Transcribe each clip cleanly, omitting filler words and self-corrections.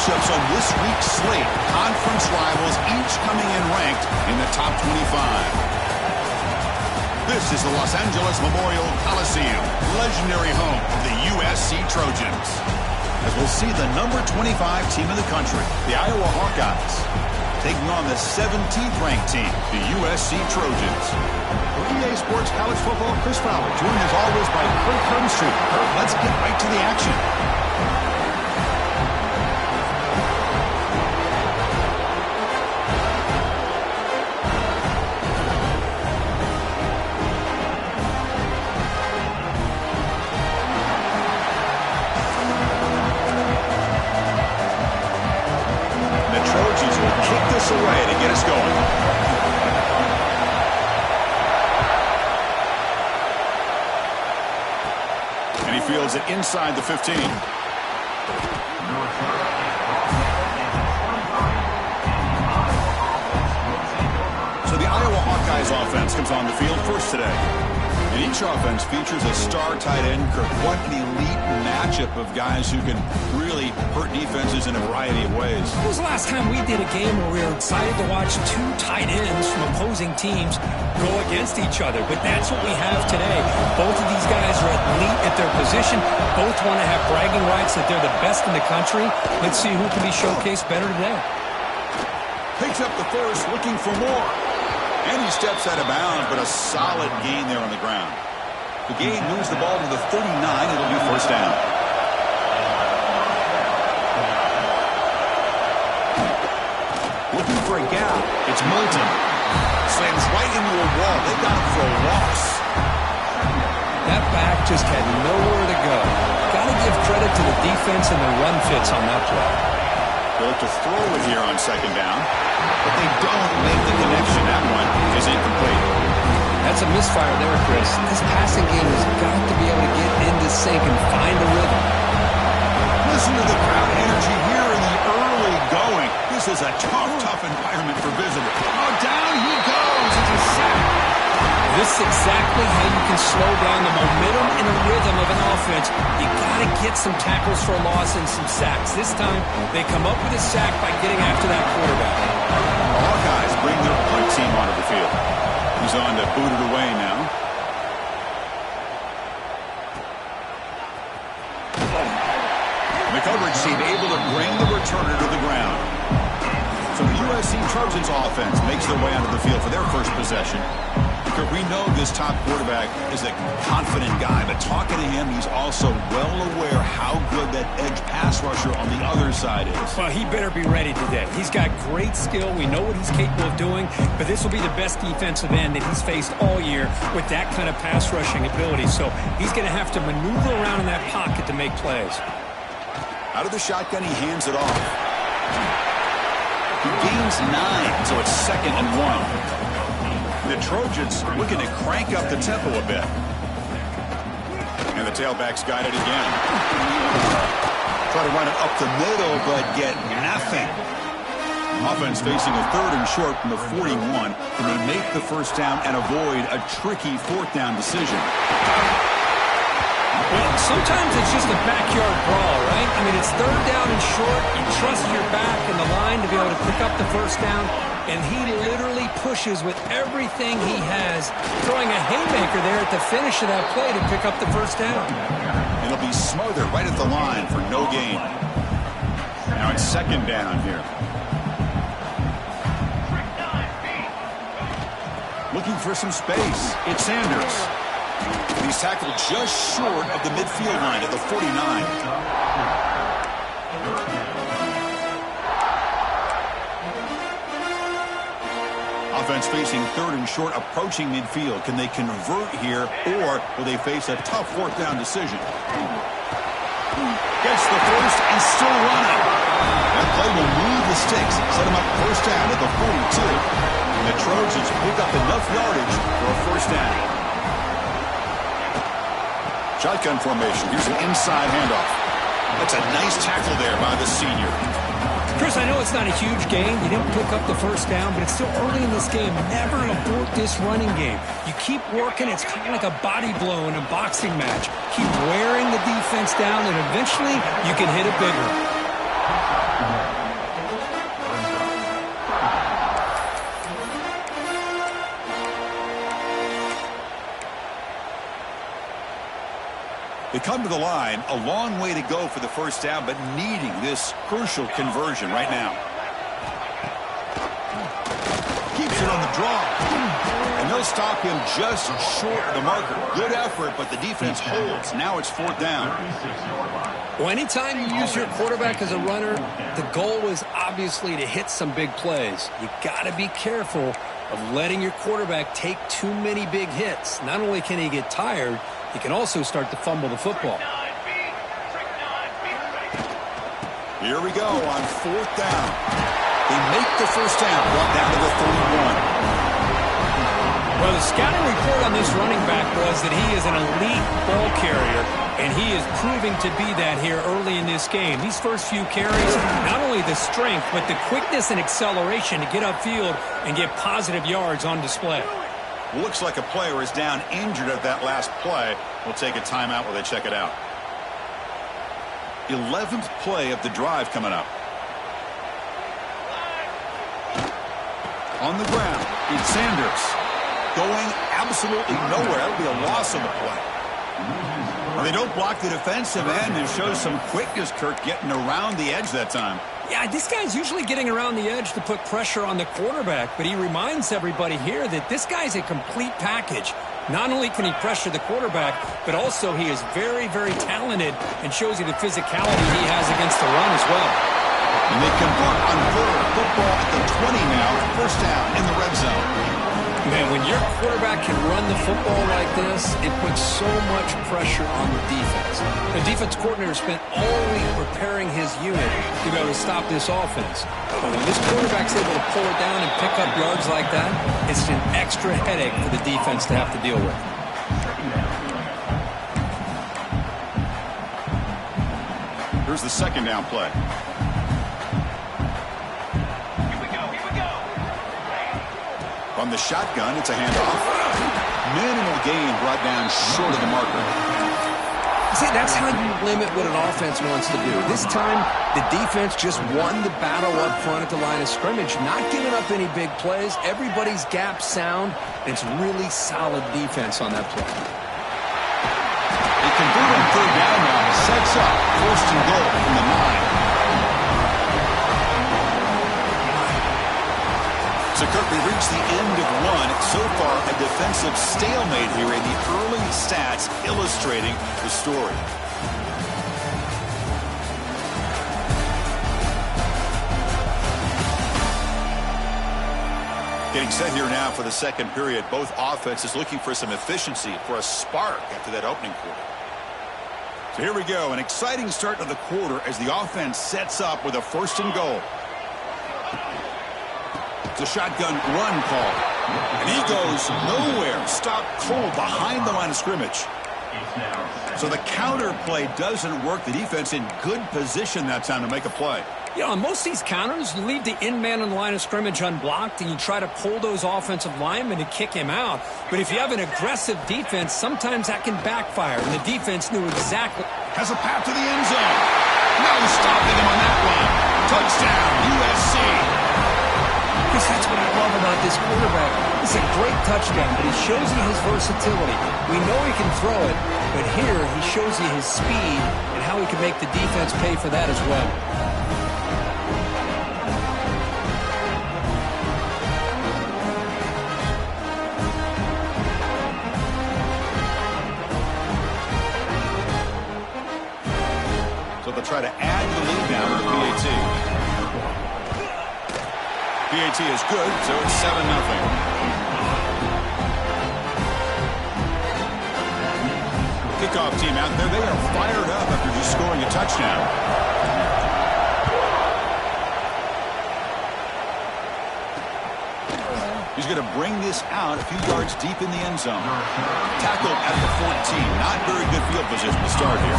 matchups on this week's slate. Conference rivals each coming in ranked in the top 25. This is the Los Angeles Memorial Coliseum, legendary home of the USC Trojans. As we'll see the number 25 team in the country, the Iowa Hawkeyes, taking on the 17th ranked team, the USC Trojans. For EA Sports College Football, Chris Fowler, joined as always by Kirk Hermstreet. Kirk, let's get right to the action. Away to get us going. And he fields it inside the 15. So the Iowa Hawkeyes offense comes on the field first today. And each offense features a star tight end. Kirk, what an elite matchup of guys who can really hurt defenses in a variety of ways. When was the last time we did a game where we were excited to watch two tight ends from opposing teams go against each other? But that's what we have today. Both of these guys are elite at their position. Both want to have bragging rights that they're the best in the country. Let's see who can be showcased better today. Picks up the first, looking for more. And he steps out of bounds, but a solid gain there on the ground. The gain moves the ball to the 39. It'll be first down. Looking for a gap. It's Moulton. Slams right into a wall. They got him for a loss. That back just had nowhere to go. Got to give credit to the defense and the run fits on that play. They look to throw it here on second down, but they don't make the connection. That one is incomplete. That's a misfire there, Chris. This passing game has got to be able to get into sync and find a rhythm. Listen to the crowd energy here in the early going. This is a tough environment for visitors. Oh, down he goes. It's a sack. This is exactly how you can slow down the momentum and the rhythm of an offense. You got to get some tackles for a loss and some sacks. This time, they come up with a sack by getting after that quarterback. Hawkeyes bring their punt team onto the field. He's on to boot it away now. The coverage team able to bring the returner to the ground. So the USC Trojans offense makes their way onto the field for their first possession. We know this top quarterback is a confident guy, but talking to him, he's also well aware how good that edge pass rusher on the other side is. Well, he better be ready today. He's got great skill. We know what he's capable of doing, but this will be the best defensive end that he's faced all year with that kind of pass rushing ability. So he's going to have to maneuver around in that pocket to make plays. Out of the shotgun, he hands it off. He gains 9, so it's 2nd and 1. The Trojans looking to crank up the tempo a bit. And the tailback's got it again. Try to run it up the middle, but get nothing. Offense facing a 3rd and short from the 41. Can they make the first down and avoid a tricky 4th down decision? Well, sometimes it's just a backyard brawl, right? I mean, it's 3rd down and short. You trust your back and the line to be able to pick up the first down. And he literally pushes with everything he has, throwing a haymaker there at the finish of that play to pick up the first down. And it'll be smothered right at the line for no gain. Now it's 2nd down here. Looking for some space. It's Sanders. He's tackled just short of the midfield line at the 49. Offense facing 3rd and short, approaching midfield. Can they convert here, or will they face a tough 4th down decision? Gets the first and still running. That play will move the sticks, set him up first down at the 42. And the Trojans pick up enough yardage for a first down. Shotgun formation. Here's an inside handoff. That's a nice tackle there by the senior. Chris, I know it's not a huge gain. You didn't pick up the first down, but it's still early in this game. Never abort this running game. You keep working. It's kind of like a body blow in a boxing match. Keep wearing the defense down, and eventually you can hit it bigger. They come to the line, a long way to go for the first down, but needing this crucial conversion right now. Keeps it on the draw. And they'll stop him just short of the marker. Good effort, but the defense holds. Now it's 4th down. Well, anytime you use your quarterback as a runner, the goal is obviously to hit some big plays. You got to be careful of letting your quarterback take too many big hits. Not only can he get tired, he can also start to fumble the football. Here we go on 4th down. They make the first down, brought down to the 31. Well, the scouting report on this running back was that he is an elite ball carrier, and he is proving to be that here early in this game. These first few carries, not only the strength, but the quickness and acceleration to get upfield and get positive yards on display. Looks like a player is down injured at that last play. We'll take a timeout while they check it out. 11th play of the drive coming up. On the ground, it's Sanders. Going absolutely nowhere. That'll be a loss on the play. Well, they don't block the defensive end and show some quickness, Kirk, getting around the edge that time. Yeah, this guy's usually getting around the edge to put pressure on the quarterback, but he reminds everybody here that this guy's a complete package. Not only can he pressure the quarterback, but also he is very, very talented and shows you the physicality he has against the run as well. And they convert on 3rd. Football at the 20 now. First down in the red zone. Man, when your quarterback can run the football like this, it puts so much pressure on the defense. The defense coordinator spent all week preparing his unit to be able to stop this offense. But when this quarterback's able to pull it down and pick up yards like that, it's an extra headache for the defense to have to deal with. Here's the 2nd down play. From the shotgun, it's a handoff. Minimal gain brought down short of the marker. See, that's how you limit what an offense wants to do. This time, the defense just won the battle up front at the line of scrimmage, not giving up any big plays. Everybody's gap sound, and it's really solid defense on that play. They convert on 3rd down now. Sets up 1st and goal from the 9. So, Kirk, we reached the end of one. So far, a defensive stalemate here in the early stats illustrating the story. Getting set here now for the 2nd period. Both offenses looking for some efficiency, for a spark after that opening quarter. So here we go. An exciting start to the quarter as the offense sets up with a 1st and goal. It's a shotgun run call. And he goes nowhere. Stopped cold behind the line of scrimmage. So the counter play doesn't work. The defense in good position that time to make a play. Yeah, on most of these counters, you leave the in man on the line of scrimmage unblocked, and you try to pull those offensive linemen to kick him out. But if you have an aggressive defense, sometimes that can backfire, and the defense knew exactly. Has a path to the end zone. No stopping him on that one. Touchdown, USC. Because that's what I love about this quarterback. It's a great touchdown, but he shows you his versatility. We know he can throw it, but here he shows you his speed and how he can make the defense pay for that as well. So they'll try to add the lead now with the PAT. PAT is good, so it's 7-0. Kickoff team out there. They are fired up after just scoring a touchdown. He's going to bring this out a few yards deep in the end zone. Tackled at the 14. Not very good field position to start here.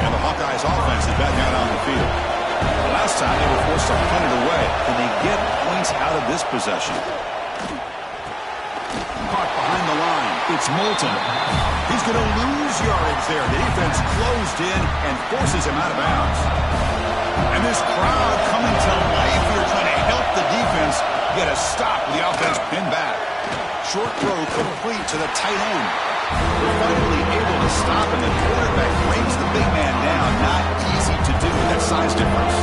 And the Hawkeyes offense is back out on the field. Last time they were forced to punt it away. Can they get points out of this possession? Caught behind the line. It's Moulton. He's going to lose yardage there. The defense closed in and forces him out of bounds. And this crowd coming to life here trying to help the defense get a stop with the offense pinned back. short throw complete to the tight end. They're finally able to stop, and the quarterback brings the big man down. Not easy to do with that size difference.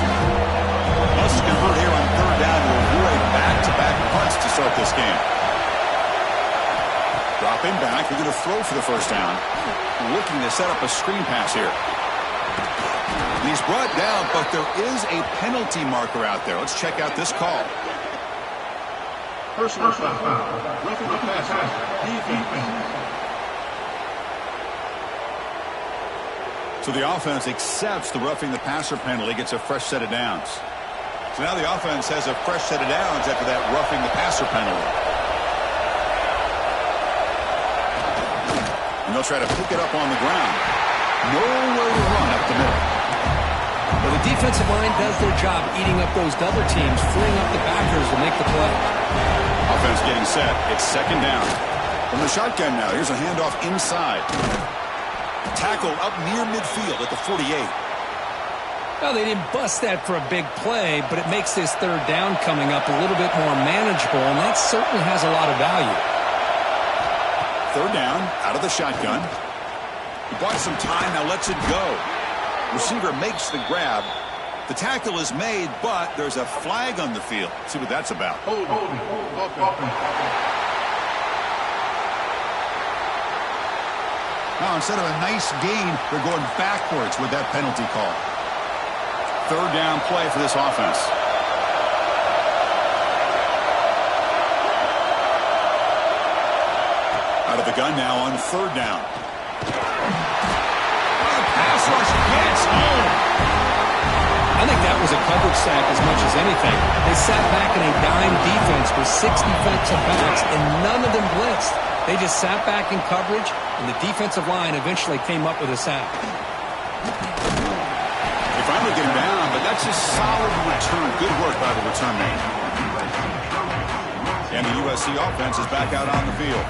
Must convert here on third down to avoid back-to-back punts to start this game. Dropping back, they're going to throw for the first down. Looking to set up a screen pass here. He's brought down, but there is a penalty marker out there. Let's check out this call. Personal foul. Roughing the passer. Defense. So the offense accepts the roughing the passer penalty, gets a fresh set of downs. So now the offense has a fresh set of downs after that roughing the passer penalty. And they'll try to pick it up on the ground. Nowhere to run up the middle. Well, the defensive line does their job eating up those double teams, freeing up the backers to make the play. Offense getting set. It's second down. From the shotgun now, here's a handoff inside. Tackle up near midfield at the 48. Well, they didn't bust that for a big play, but it makes this third down coming up a little bit more manageable, and that certainly has a lot of value. Third down, out of the shotgun. He bought some time, now lets it go. Receiver makes the grab. The tackle is made, but there's a flag on the field. Let's see what that's about. Now, instead of a nice gain, they're going backwards with that penalty call. Third down play for this offense. Out of the gun now on third down. The pass rush gets home. I think that was a coverage sack as much as anything. They sat back in a dime defense with 6 defensive backs, and none of them blitzed. They just sat back in coverage, and the defensive line eventually came up with a sack. They finally get him down, but that's a solid return. Good work by the return man. And the USC offense is back out on the field.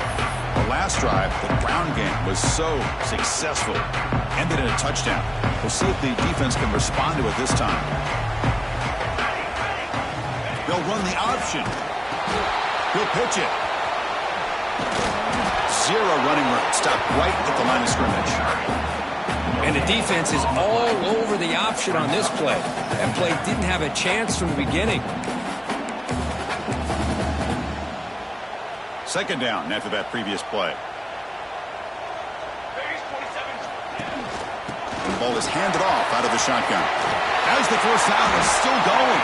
The last drive, the ground game was so successful. Ended in a touchdown. We'll see if the defense can respond to it this time. They'll run the option. He'll pitch it. Zero running room. Stop right at the line of scrimmage. And the defense is all over the option on this play. That play didn't have a chance from the beginning. Second down after that previous play. The ball is handed off out of the shotgun. As the first down is still going.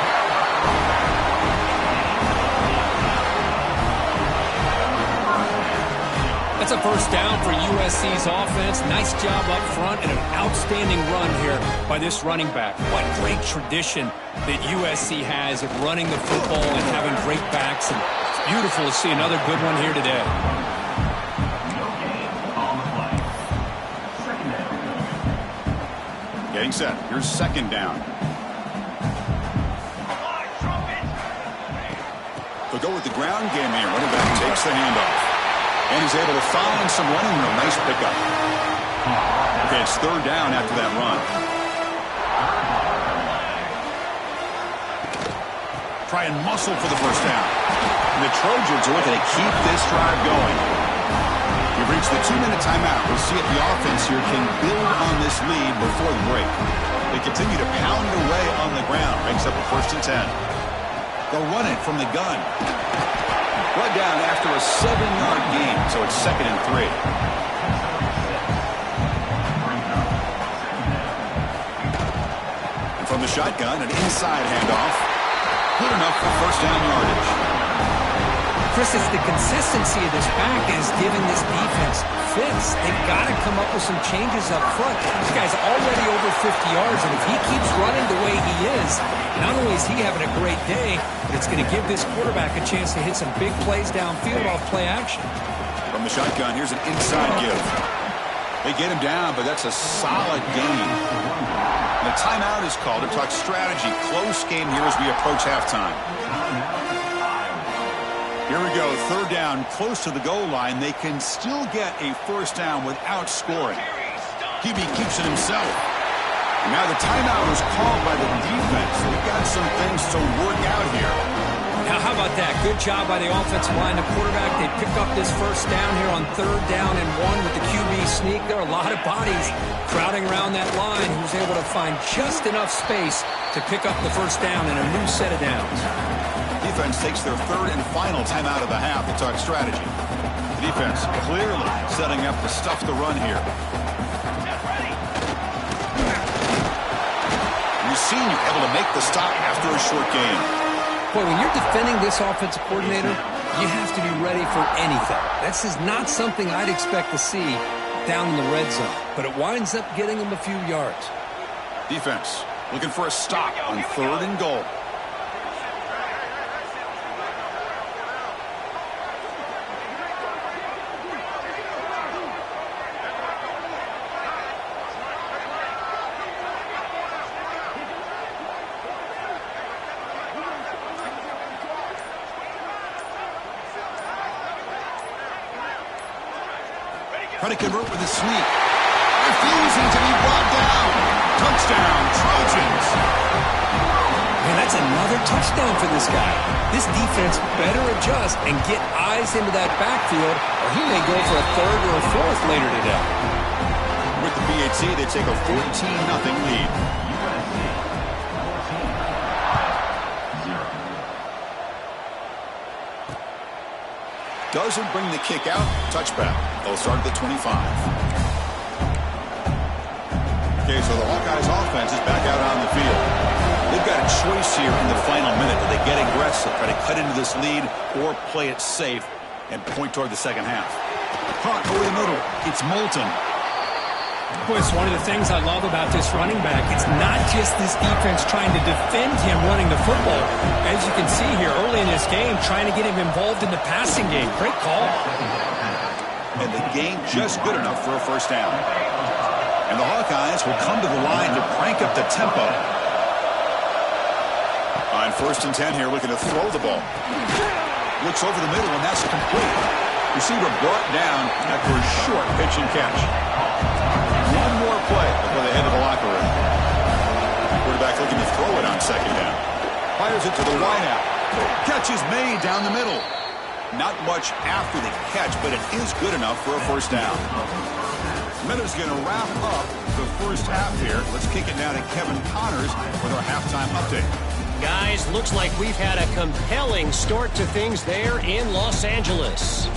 That's a first down for USC's offense. Nice job up front and an outstanding run here by this running back. What great tradition that USC has of running the football and having great backs. And it's beautiful to see another good one here today. Getting set. Here's second down. They'll go with the ground game here. Running back takes the handoff. And he's able to find some running room. Nice pickup. Okay, it's third down after that run. Try and muscle for the first down. And the Trojans are looking to keep this drive going. We've reached the 2-minute timeout. We'll see if the offense here can build on this lead before the break. They continue to pound away on the ground. Makes up a 1st and 10. They'll run it from the gun. Run down after a 7-yard gain, so it's 2nd and 3. And from the shotgun, an inside handoff. Good enough for first down yardage. Chris, it's the consistency of this back is giving this defense fits. They've got to come up with some changes up front. This guy's already over 50 yards, and if he keeps running the way he is, not only is he having a great day, but it's going to give this quarterback a chance to hit some big plays downfield off play action. From the shotgun, here's an inside give. They get him down, but that's a solid gain. And the timeout is called to talk strategy. Close game here as we approach halftime. Here we go, third down, close to the goal line. They can still get a first down without scoring. QB keeps it himself. And now the timeout is called by the defense. They've got some things to work out here. Now, how about that? Good job by the offensive line. The quarterback, they pick up this first down here on 3rd down and 1 with the QB sneak. There are a lot of bodies crowding around that line who's able to find just enough space to pick up the first down in a new set of downs. Defense takes their 3rd and final timeout of the half to talk strategy. Defense clearly setting up to stuff the run here. Senior able to make the stop after a short gain. Boy, when you're defending this offensive coordinator, you have to be ready for anything. This is not something I'd expect to see down in the red zone, but it winds up getting them a few yards. Defense looking for a stop on 3rd and goal. Trying to convert with a sneak. Refusing to be brought down. Touchdown, Trojans. Man, that's another touchdown for this guy. This defense better adjust and get eyes into that backfield, or he may go for a 3rd or a 4th later today. With the PAT, they take a 14-0 lead. Doesn't bring the kick out. Touchback. They'll start at the 25. Okay, so the Hawkeyes offense is back out on the field. They've got a choice here in the final minute. Do they get aggressive, try to cut into this lead, or play it safe and point toward the second half? Caught over the middle. It's Moulton. Boy, it's one of the things I love about this running back. It's not just this defense trying to defend him running the football. As you can see here early in this game, trying to get him involved in the passing game. Great call. And the game just good enough for a first down. And the Hawkeyes will come to the line to crank up the tempo. On 1st and 10 here, looking to throw the ball. Looks over the middle, and that's complete. Receiver brought down after a short pitch and catch. One more play before they head to the locker room. Quarterback looking to throw it on 2nd down. Fires it to the wideout. Catch is made down the middle. Not much after the catch, but it is good enough for a first down. Minute's going to wrap up the first half here. Let's kick it now to Kevin Connors with our halftime update. Guys, looks like we've had a compelling start to things there in Los Angeles.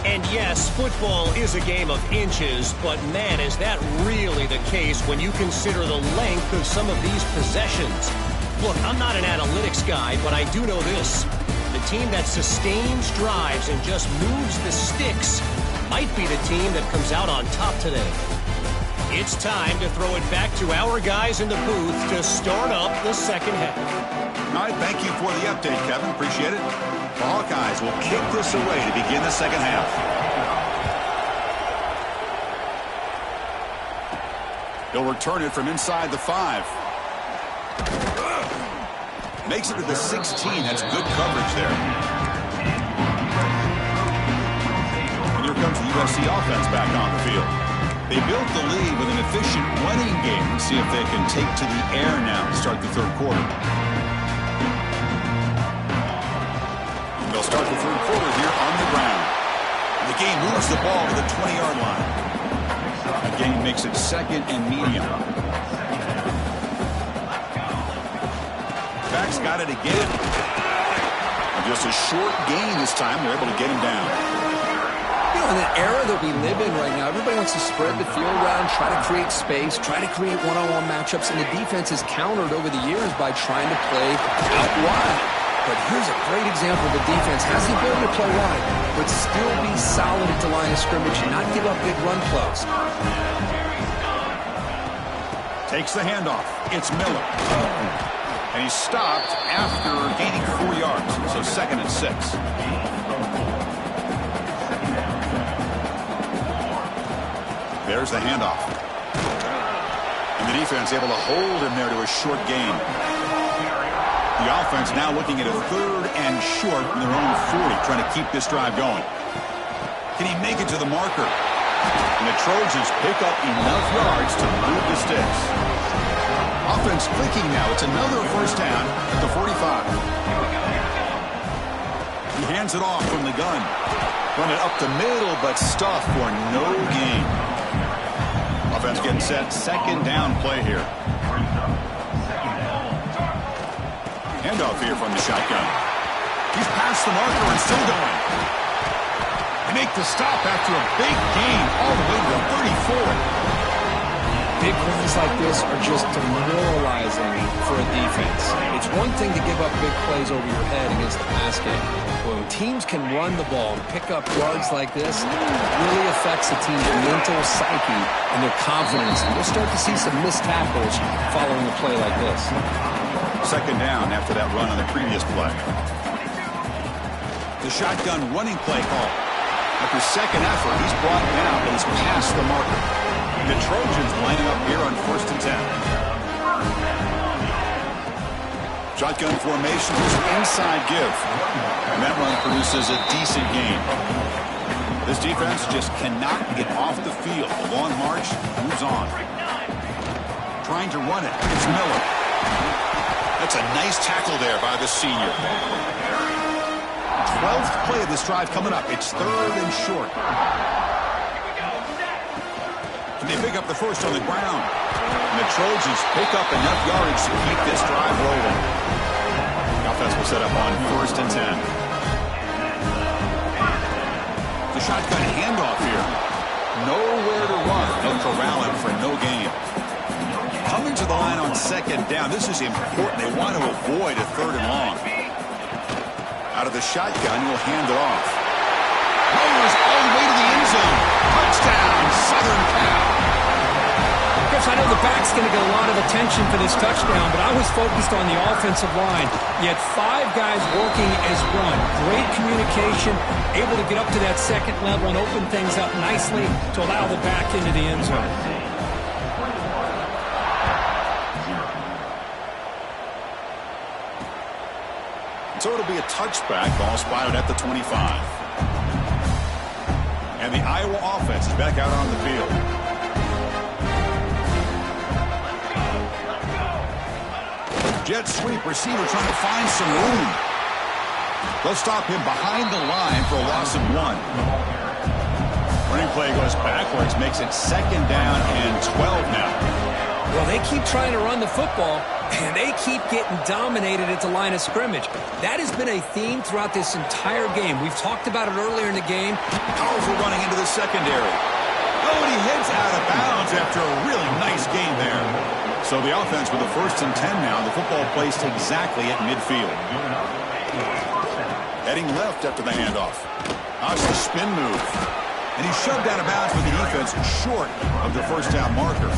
And yes, football is a game of inches, but man, is that really the case when you consider the length of some of these possessions. Look, I'm not an analytics guy, but I do know this. The team that sustains drives and just moves the sticks might be the team that comes out on top today. It's time to throw it back to our guys in the booth to start up the second half. All right, thank you for the update, Kevin. Appreciate it. The Hawkeyes will kick this away to begin the second half. He'll return it from inside the 5. Makes it to the 16. That's good coverage there. And here comes the USC offense back on the field. They built the lead with an efficient running game. Let's see if they can take to the air now to start the 3rd quarter. They'll start the 3rd quarter here on the ground. The game moves the ball to the 20-yard line. The game makes it 2nd and medium. Backs got it again. And just a short gain this time. They're able to get him down. You know, in the era that we live in right now, everybody wants to spread the field around, try to create space, try to create one-on-one matchups, and the defense has countered over the years by trying to play out wide. But here's a great example of the defense. Has the ability to play wide, but still be solid at the line of scrimmage and not give up big run plays. Takes the handoff. It's Miller. And he's stopped after gaining 4 yards. So 2nd and 6. There's the handoff. And the defense able to hold him there to a short gain. The offense now looking at a 3rd and short from their own 40, trying to keep this drive going. Can he make it to the marker? And the Trojans pick up enough yards to move the sticks. Offense clicking now. It's another first down at the 45. He hands it off from the gun. Run it up the middle, but stuffed for no gain. Offense getting set. Second down play here. Handoff here from the shotgun. He's past the marker and still going. They make the stop after a big gain all the way to the 34. Big runs like this are just demoralizing for a defense. It's one thing to give up big plays over your head against the pass game. But when teams can run the ball and pick up yards like this, it really affects the team's mental psyche and their confidence. And we'll start to see some missed tackles following a play like this. Second down after that run on the previous play. The shotgun running play call. After second effort, he's brought down, but he's past the marker. The Trojans lining up here on 1st and 10. Shotgun formation, there's an inside give. And that run produces a decent gain. This defense just cannot get off the field. The long march moves on. Trying to run it. It's Miller. That's a nice tackle there by the senior. 12th play of this drive coming up. It's 3rd and short. They pick up the first on the ground. And the Trojans pick up enough yardage to keep this drive rolling. The offense will set up on 1st and 10. The shotgun handoff here. Nowhere to run. They'll corral him for no gain. Coming to the line on 2nd down. This is important. They want to avoid a 3rd and long. Out of the shotgun, he'll hand it off. Rolls all the way to the end zone. Touchdown, Southern Cal. Chris, I know the back's going to get a lot of attention for this touchdown, but I was focused on the offensive line. You had 5 guys working as one. Great communication, able to get up to that second level and open things up nicely to allow the back into the end zone. So it'll be a touchback, ball spotted at the 25. And the Iowa offense is back out on the field. Jet sweep, receiver trying to find some room. They'll stop him behind the line for a loss of 1. Running play goes backwards, makes it 2nd down and 12 now. Well, they keep trying to run the football, and they keep getting dominated at the line of scrimmage. That has been a theme throughout this entire game. We've talked about it earlier in the game. Powerful running into the secondary. Oh, and he heads out of bounds after a really nice gain there. So the offense with the 1st and 10 now. The football placed exactly at midfield. Heading left after the handoff. That's the spin move. And he's shoved out of bounds with the defense short of the 1st down marker.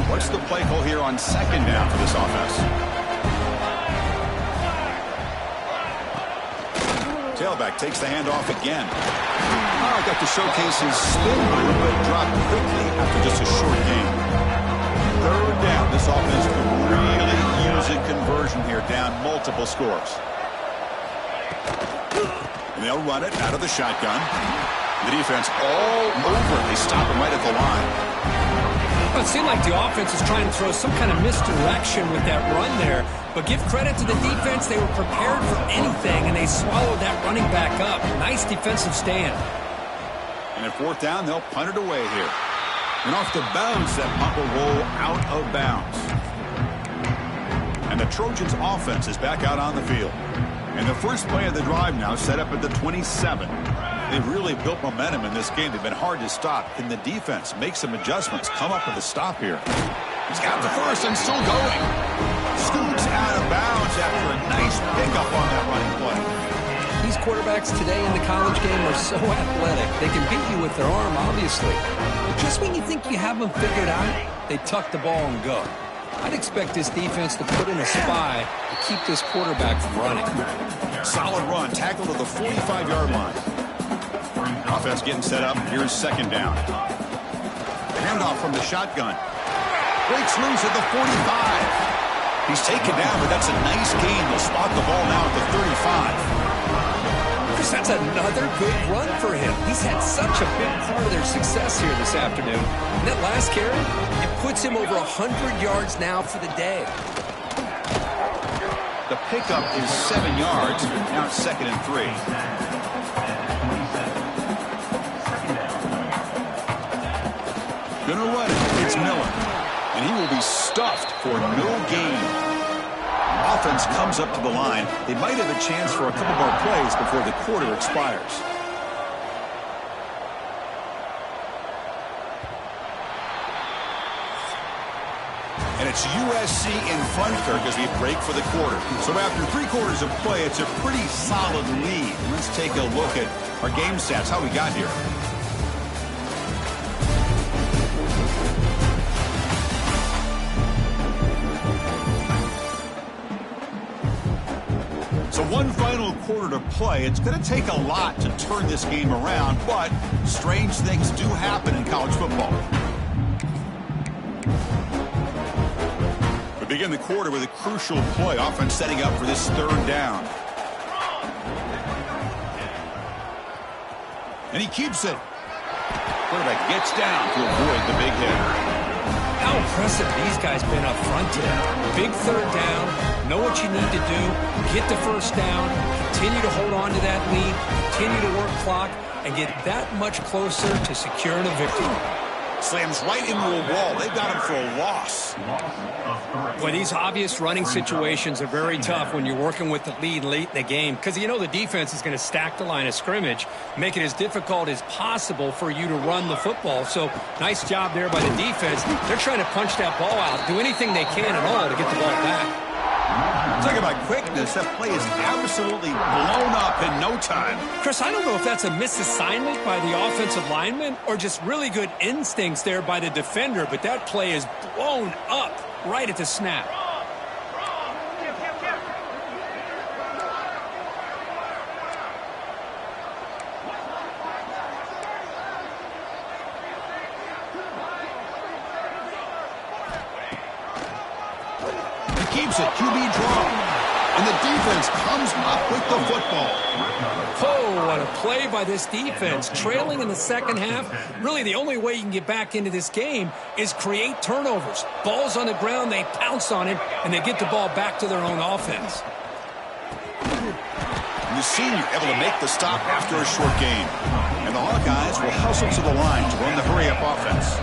What's the play call here on 2nd down for this offense? Tailback takes the handoff again. Oh, got to showcase his spin move, but dropped quickly after just a short gain. 3rd down. This offense could really use a conversion here, down multiple scores. And they'll run it out of the shotgun. The defense all over. They stop him right at the line. Well, it seemed like the offense was trying to throw some kind of misdirection with that run there. But give credit to the defense. They were prepared for anything, and they swallowed that running back up. Nice defensive stand. And at 4th down, they'll punt it away here. And off the bounce, that punt will roll out of bounds. And the Trojans' offense is back out on the field. And the first play of the drive now set up at the 27. They've really built momentum in this game. They've been hard to stop. Can the defense make some adjustments? Come up with a stop here. He's got the first and still going. Scoots out of bounds after a nice pickup on that running play. These quarterbacks today in the college game are so athletic. They can beat you with their arm, obviously. But just when you think you have them figured out, they tuck the ball and go. I'd expect this defense to put in a spy to keep this quarterback from running. Solid run. Tackle to the 45-yard line. Offense getting set up. Here's 2nd down. Handoff from the shotgun. Breaks loose at the 45. He's taken down, but that's a nice gain. They'll spot the ball now at the 35. That's another good run for him. He's had such a big part of their success here this afternoon. And that last carry, it puts him over 100 yards now for the day. The pickup is 7 yards. Now it's 2nd and 3. Gonna run it. It's Miller. And he will be stuffed for no gain. Offense comes up to the line. They might have a chance for a couple more plays before the quarter expires. And it's USC in front, Kirk, as we break for the quarter. So after 3 quarters of play, it's a pretty solid lead. Let's take a look at our game stats, how we got here. So one final quarter to play. It's going to take a lot to turn this game around, but strange things do happen in college football. We begin the quarter with a crucial play. Offense setting up for this 3rd down. And he keeps it. Quarterback gets down to avoid the big hit. How impressive these guys been up front today. Big 3rd down. Know what you need to do. Get the 1st down. Continue to hold on to that lead. Continue to work clock and get that much closer to securing a victory. Slams right into a wall. They've got him for a loss. Boy, these obvious running situations are very tough when you're working with the lead late in the game because you know the defense is going to stack the line of scrimmage, make it as difficult as possible for you to run the football. So nice job there by the defense. They're trying to punch that ball out, do anything they can at all to get the ball back. Talking about quickness, that play is absolutely blown up in no time. Chris, I don't know if that's a misassignment by the offensive lineman or just really good instincts there by the defender, but that play is blown up right at the snap. Keeps it, QB draw. And the defense comes up with the football. Oh, what a play by this defense. Trailing in the 2nd half. Really, the only way you can get back into this game is create turnovers. Ball's on the ground, they pounce on it, and they get the ball back to their own offense. And the senior able to make the stop after a short gain. And the Hawkeyes will hustle to the line to run the hurry-up offense.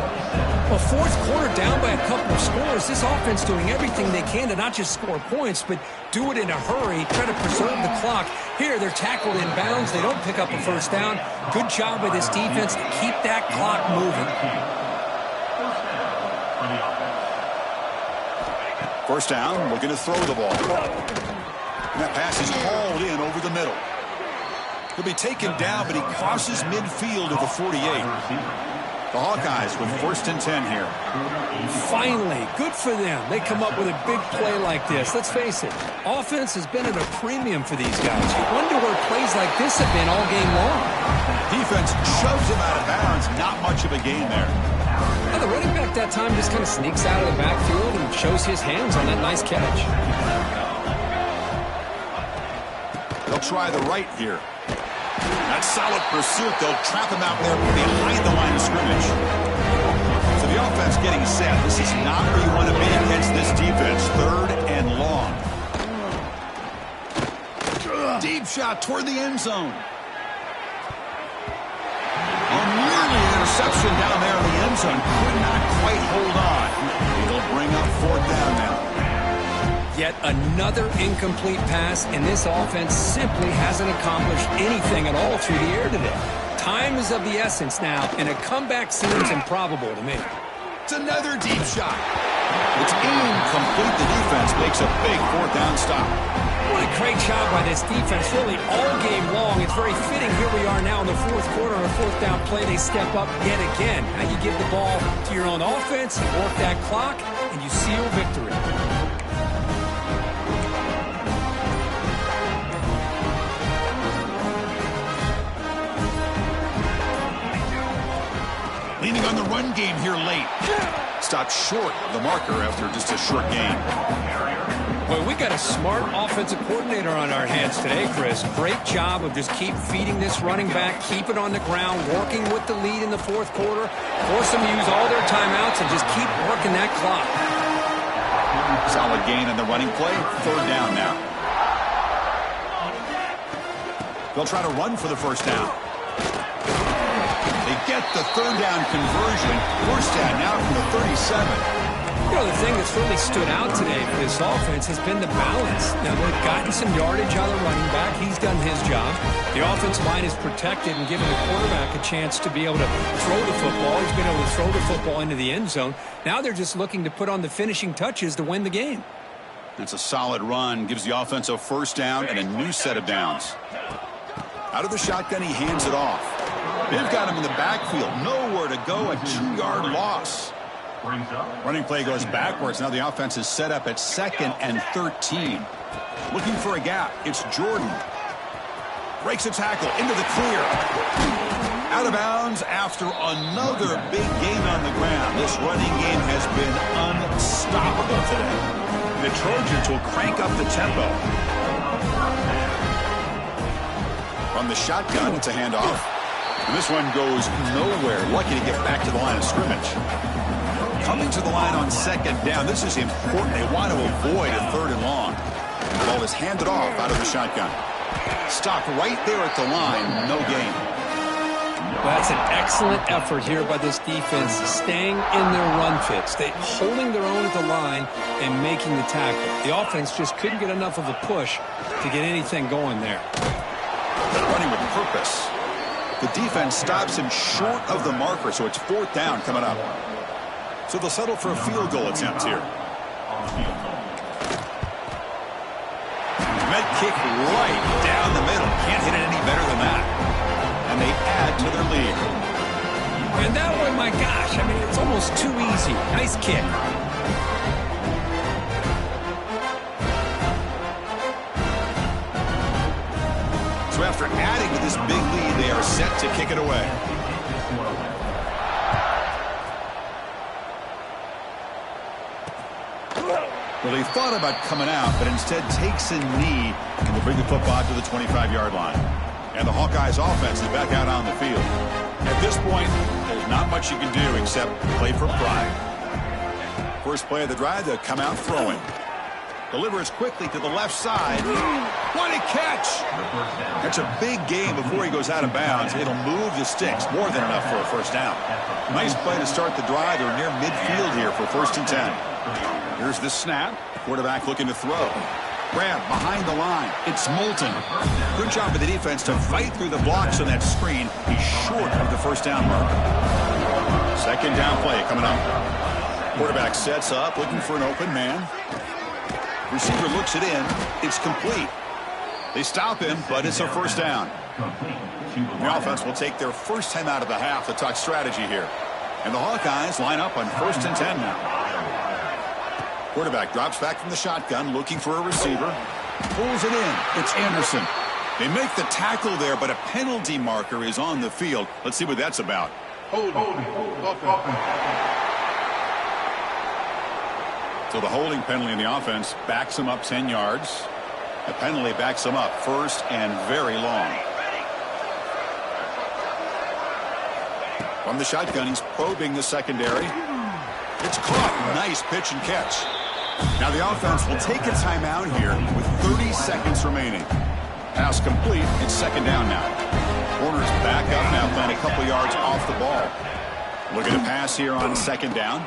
Well, 4th quarter down by a couple of scores. This offense doing everything they can to not just score points, but do it in a hurry, try to preserve the clock. Here, they're tackled in bounds. They don't pick up a 1st down. Good job by this defense to keep that clock moving. 1st down, looking to throw the ball. And that pass is hauled in over the middle. He'll be taken down, but he crosses midfield at the 48. The Hawkeyes with 1st and 10 here. Finally, good for them. They come up with a big play like this. Let's face it, offense has been at a premium for these guys. You wonder where plays like this have been all game long. Defense shoves him out of bounds. Not much of a gain there. Now, the running back that time just kind of sneaks out of the backfield and shows his hands on that nice catch. They'll try the right here. That solid pursuit. They'll trap him out there behind the line of scrimmage. So the offense getting set. This is not where you want to be against this defense. 3rd and long. Deep shot toward the end zone. Oh, nearly an interception down there in the end zone. Could not quite hold on. It'll bring up 4th down now. Yet another incomplete pass, and this offense simply hasn't accomplished anything at all through the air today. Time is of the essence now, and a comeback seems improbable to me. It's another deep shot. It's incomplete. The defense makes a big 4th down stop. What a great job by this defense, really all game long. It's very fitting. Here we are now in the 4th quarter on a 4th down play. They step up yet again. Now you give the ball to your own offense, you work that clock, and you seal victory. Leaning on the run game here late. Stopped short of the marker after just a short gain. Boy, we got a smart offensive coordinator on our hands today, Chris. Great job of just keep feeding this running back, keep it on the ground, working with the lead in the 4th quarter, force them to use all their timeouts and just keep working that clock. Solid gain on the running play. Third down now. They'll try to run for the first down. They get the third down conversion. First down now from the 37. You know, the thing that's really stood out today for this offense has been the balance. Now, they've gotten some yardage out of the running back. He's done his job. The offensive line is protected and given the quarterback a chance to be able to throw the football. He's been able to throw the football into the end zone. Now they're just looking to put on the finishing touches to win the game. That's a solid run. Gives the offense a first down and a new set of downs. Out of the shotgun, he hands it off. They've got him in the backfield. Nowhere to go. A 2-yard loss. Running play goes backwards. Now the offense is set up at 2nd and 13. Looking for a gap. It's Jordan. Breaks a tackle into the clear. Out of bounds after another big gain on the ground. This running game has been unstoppable today. The Trojans will crank up the tempo. From the shotgun, it's a handoff. And this one goes nowhere. Lucky to get back to the line of scrimmage. Coming to the line on 2nd down. This is important. They want to avoid a 3rd and long. The ball is handed off out of the shotgun. Stopped right there at the line. No gain. That's an excellent effort here by this defense, staying in their run fits. They holding their own at the line and making the tackle. The offense just couldn't get enough of a push to get anything going there. Running with purpose. The defense stops him short of the marker, so it's 4th down coming up. So they'll settle for a field goal attempt here. Med kick right down the middle. Can't hit it any better than that. And they add to their lead. And that one, my gosh, I mean, it's almost too easy. Nice kick. So after adding to this big lead, they are set to kick it away. Well, he thought about coming out, but instead takes a knee and will bring the football to the 25-yard line. And the Hawkeyes offense is back out on the field. At this point, there's not much you can do except play for pride. First play of the drive, they'll come out throwing. Delivers quickly to the left side. What a catch! That's a big gain before he goes out of bounds. It'll move the sticks, more than enough for a first down. Nice play to start the drive. They're near midfield here for 1st and 10. Here's the snap. Quarterback looking to throw. Grab behind the line. It's Moulton. Good job of the defense to fight through the blocks on that screen. He's short of the first down mark. 2nd down play coming up. Quarterback sets up, looking for an open man. Receiver looks it in. It's complete. They stop him, but it's a first down. The offense will take their first time out of the half to talk strategy here. And the Hawkeyes line up on 1st and 10 now. Quarterback drops back from the shotgun, looking for a receiver. Pulls it in. It's Anderson. They make the tackle there, but a penalty marker is on the field. Let's see what that's about. So the holding penalty in the offense backs him up 10 yards. The penalty backs him up 1st and very long. From the shotgun, he's probing the secondary. It's caught. Nice pitch and catch. Now the offense will take a timeout here with 30 seconds remaining. Pass complete. It's 2nd down now. Corner's back up now, playing a couple yards off the ball. Looking to pass here on 2nd down.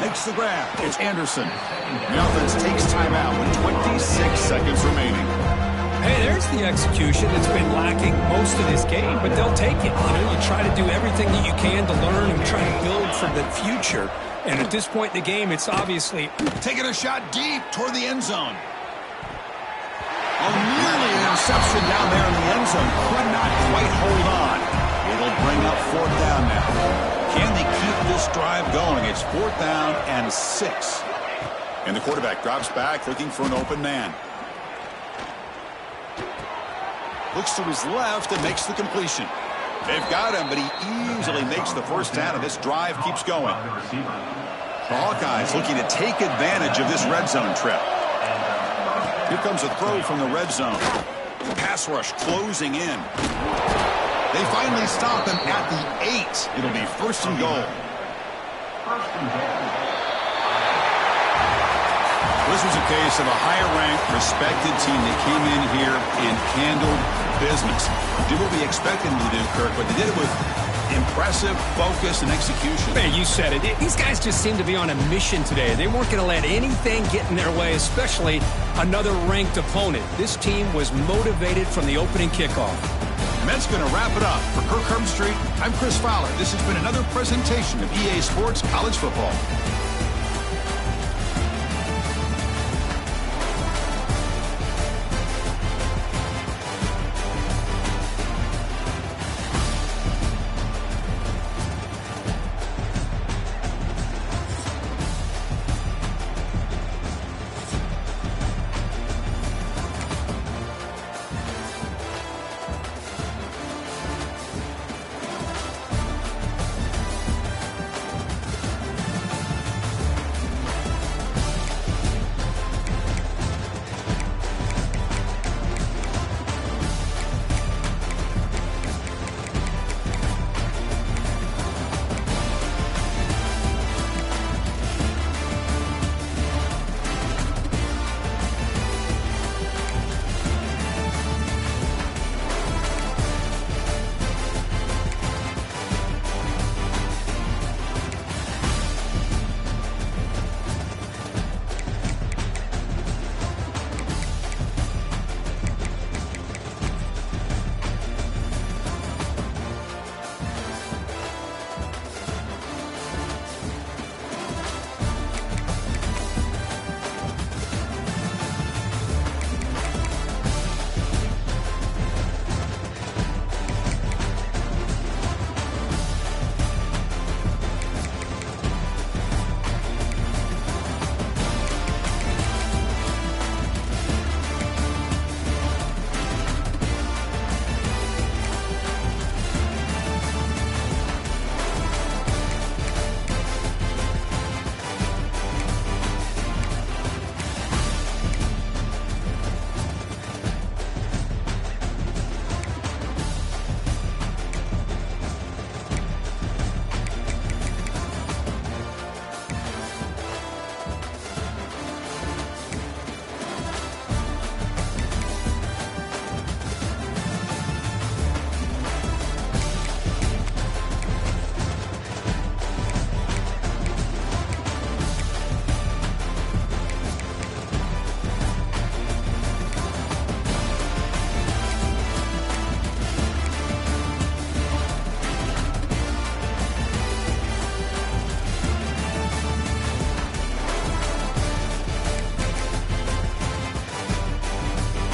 Makes the grab. It's Anderson. The offense takes timeout with 26 seconds remaining. Hey, there's the execution that's been lacking most of this game, but they'll take it. You know, you try to do everything that you can to learn and try to build for the future. And at this point in the game, it's obviously taking a shot deep toward the end zone. Oh, nearly an interception down there in the end zone. Could not quite hold on. It'll bring up 4th down now. Can they keep this drive going? It's 4th down and 6. And the quarterback drops back, looking for an open man. Looks to his left and makes the completion. They've got him, but he easily makes the first down, and this drive keeps going. The Hawkeyes looking to take advantage of this red zone trip. Here comes a throw from the red zone. Pass rush closing in. They finally stop him at the 8. It'll be 1st and goal. This was a case of a higher-ranked, respected team that came in here and handled business. Did what we expected them to do, Kirk, but they did it with impressive focus and execution. Man, you said it. These guys just seem to be on a mission today. They weren't going to let anything get in their way, especially another ranked opponent. This team was motivated from the opening kickoff. And that's going to wrap it up. For Kirk Herbstreit, I'm Chris Fowler. This has been another presentation of EA Sports College Football.